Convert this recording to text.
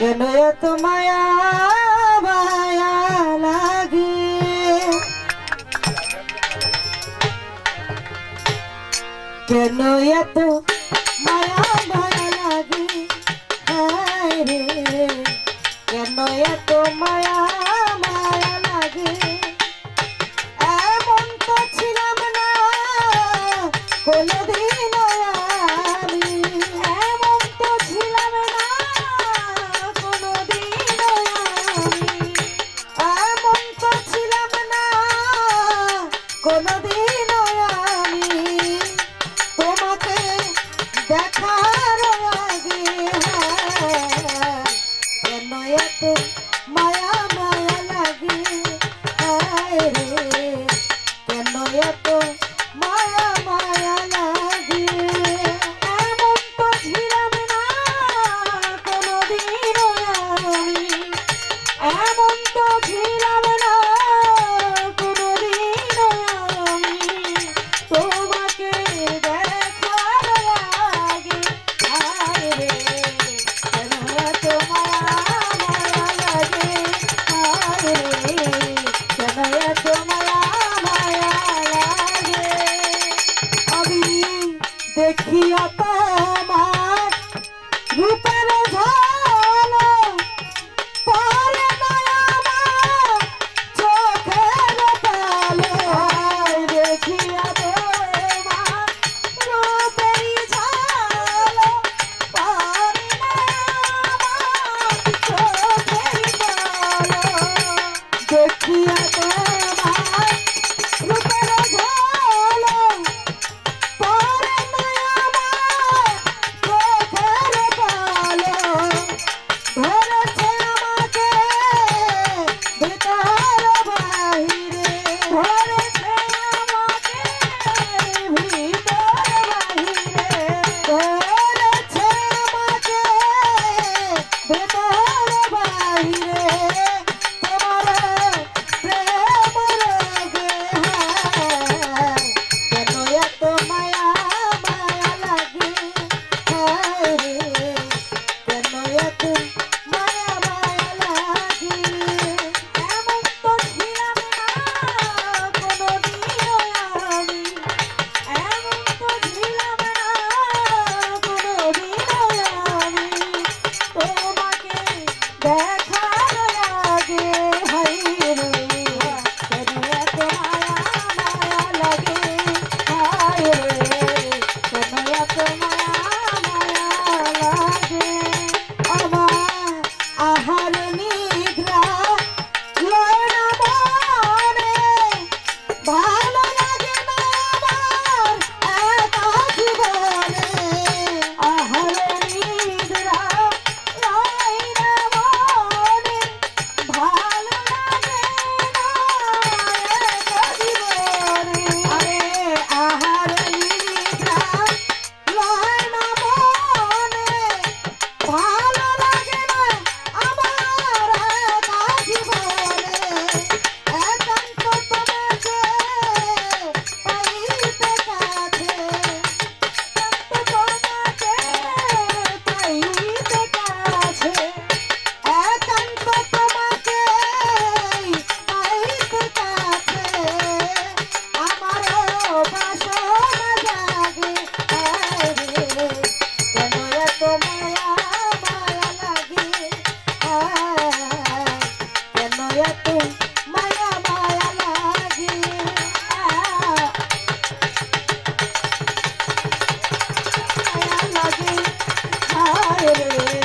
কেন এত মায়া মায়া লাগে, কেন এত মায়া মায়া লাগে, হায় রে কেন এত মায়া মায়া লাগে। এমন তো ছিলাম না কোনদিন আমি, এমন তো ছিলাম না কোনদিন আমি, এমন তো ছিলাম না কোনদিন আমি, তোমাকে দেখার আগে কেন এত মায়া মায়া লাগে, হায় রে কেন এত মায়া মায়া লাগে। এমন তো ছিলাম না কোনদিন আমি, এমন তো ছিলাম না কোনদিন আমি, তোমাকে দেখার আগে হায় রে কেন এত মায়া মায়া লাগে, হায় রে কেন এত মায়া মায়া লাগে। আমি দেখিয়া তোমার রূপের ঝলক পরে না আমার চোখের তালে, দেখিয়া তোমার রূপের ঝলক পরে না আমার চোখের তালে, দেখিয়া তোমার রূপের ঝলক পরে না আমার চোখের তালে, ধরেছে আমাকে ভিতর বাহিরে, ধরেছে আমাকে ভিতর বাহিরে, ধরেছে আমাকে ভিতর বাহিরে, তোমার প্রেম রোগে হায় কেন এত মায়া মায়া লাগে, হায় রে কেন এত মায়া মায়া লাগে। এমন তো ছিলাম না কোনদিন আমি, এমন তো ছিলাম না কোনদিন আমি, তোমাকে দেখার আগে হায় রে কেন এত মায়া মায়া লাগে, হায় রে কেন এত মায়া মায়া লাগে। আমার আহার নিদ্রা লয় না মনে, ভালো লাগে না আমার একা জীবনে, আহার নিদ্রা লয় না মনে, ভালো লাগে না একা জীবনে, আরে আহার নিদ্রা লয় না মনে, ভালো লাগে না আমার একা জীবনে, একান্ত তোমাকে পাইতে কাছে, একান্ত তোমাকে পাইতে কাছে, একান্ত তোমাকে পাইতে কাছে, আমারও বাসনা জাগে, হায় রে কেন এত মায়া মায়া লাগে, হায় কেন এত মায়া মায়া লাগে, মায়া লাগে, হায় রে